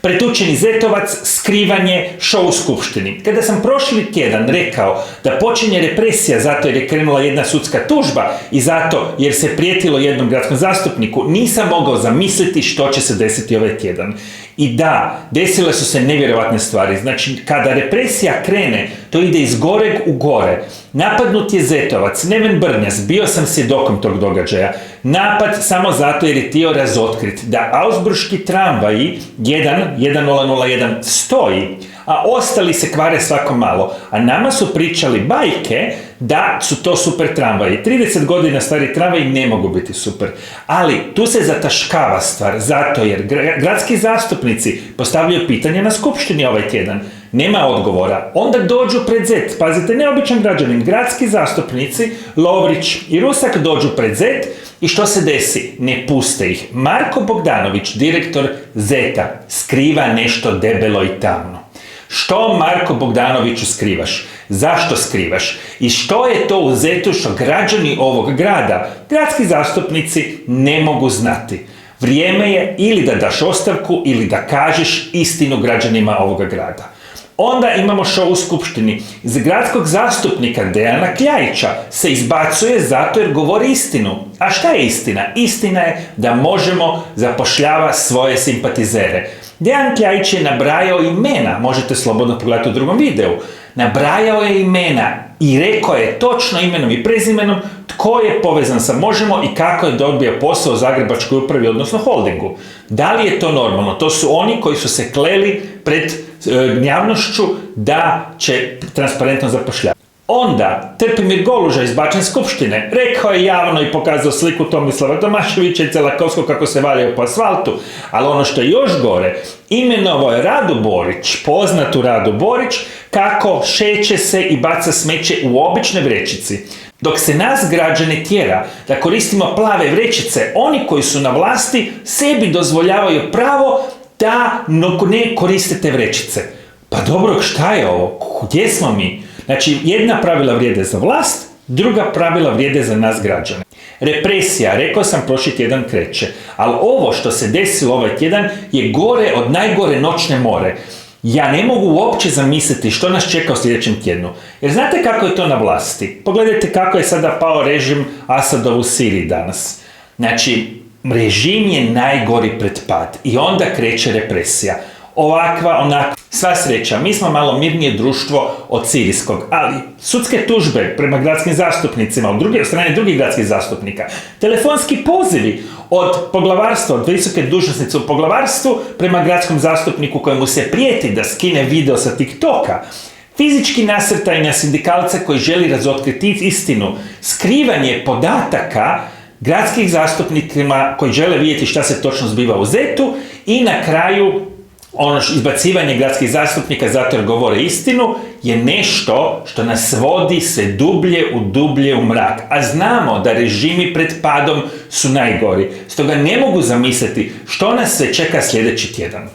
pretučeni zetovac, skrivanje, show u skupštini. Kada sam prošli tjedan rekao da počinje represija zato jer je krenula jedna sudska tužba i zato jer se prijetilo jednom gradskom zastupniku, nisam mogao zamisliti što će se desiti ovaj tjedan. I da, desile su se nevjerovatne stvari. Znači, kada represija krene, to ide iz goreg u gore. Napadnut je zetovac, Neven Brnjas, bio sam svjedokom tog događaja. Napad samo zato jer je htio razotkrit da Augsburški tramvaji 1001 stoji, a ostali se kvare svako malo. A nama su pričali bajke da su to super tramvaji. 30 godina stari tramvaji ne mogu biti super. Ali tu se zataškava stvar, zato jer gradski zastupnici postavljaju pitanje na skupštini ovaj tjedan. Nema odgovora. Onda dođu pred zet. Pazite, neobičan građanin. Gradski zastupnici, Lovrić i Rusak dođu pred zet i što se desi? Ne puste ih. Marko Bogdanović, direktor Zeta, skriva nešto debelo i tamno. Što Marko Bogdanoviću skrivaš? Zašto skrivaš? I što je to u Zetu što građani ovog grada, gradski zastupnici, ne mogu znati? Vrijeme je ili da daš ostavku ili da kažeš istinu građanima ovoga grada. Onda imamo show u skupštini. Iz gradskog zastupnika Dejana Kljajića se izbacuje zato jer govori istinu. A šta je istina? Istina je da Možemo zapošljava svoje simpatizere. Dejan Kljajić je nabrajao imena, možete slobodno pogledati u drugom videu, nabrajao je imena i rekao je točno imenom i prezimenom tko je povezan sa Možemo i kako je dobio posao u Zagrebačkoj upravi, odnosno holdingu. Da li je to normalno? To su oni koji su se kleli pred javnošću da će transparentno zapošljavati. Onda, Trpimir Goluža iz Bačke skupštine rekao je javno i pokazao sliku Tomislava Tomaševića i Celakovskog kako se valjaju po asfaltu, ali ono što je još gore, imenovao je Radu Borić, poznatu Radu Borić, kako šeće se i baca smeće u obične vrećici. Dok se nas građane tjera da koristimo plave vrećice, oni koji su na vlasti sebi dozvoljavaju pravo da ne koriste te vrećice. Pa dobro, šta je ovo? Gdje smo mi? Znači, jedna pravila vrijede za vlast, druga pravila vrijede za nas građane. Represija, rekao sam, prošli tjedan kreće, ali ovo što se desilo ovaj tjedan je gore od najgore noćne more. Ja ne mogu uopće zamisliti što nas čeka u sljedećem tjednu. Jer znate kako je to na vlasti? Pogledajte kako je sada pao režim Asadov u Siriji danas. Znači, režim je najgori pred pad i onda kreće represija. Ovakva, onakva. Sva sreća, mi smo malo mirnije društvo od sirijskog, ali sudske tužbe prema gradskim zastupnicima, od strane drugih gradskih zastupnika, telefonski pozivi od poglavarstva, od visoke dužnosnice u poglavarstvu prema gradskom zastupniku kojemu se prijeti da skine video sa TikToka, fizički nasrtaj na sindikalca koji želi razotkriti istinu, skrivanje podataka gradskih zastupnicima koji žele vidjeti šta se točno zbiva u Zetu i na kraju izbacivanje gradskih zastupnika zato jer govore istinu je nešto što nas vodi sve dublje u mrak. A znamo da režimi pred padom su najgori. Stoga ne mogu zamisliti što nas sve čeka sljedeći tjedan.